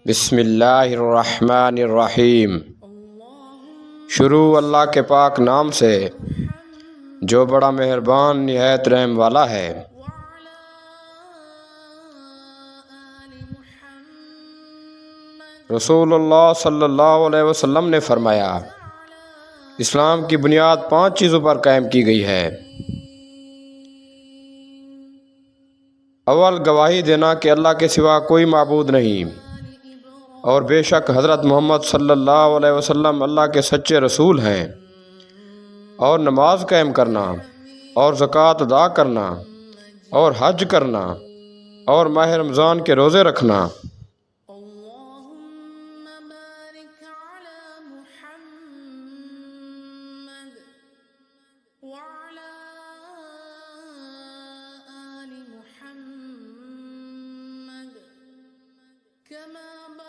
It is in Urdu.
بسم اللہ الرحمن الرحیم۔ شروع اللہ کے پاک نام سے جو بڑا مہربان نہایت رحم والا ہے۔ رسول اللہ صلی اللہ علیہ وسلم نے فرمایا، اسلام کی بنیاد 5 چیزوں پر قائم کی گئی ہے۔ اول، گواہی دینا کہ اللہ کے سوا کوئی معبود نہیں، اور بے شک حضرت محمد صلی اللہ علیہ وسلم اللہ کے سچے رسول ہیں، اور نماز قائم کرنا، اور زکوٰۃ ادا کرنا، اور حج کرنا، اور ماہ رمضان کے روزے رکھنا۔ كما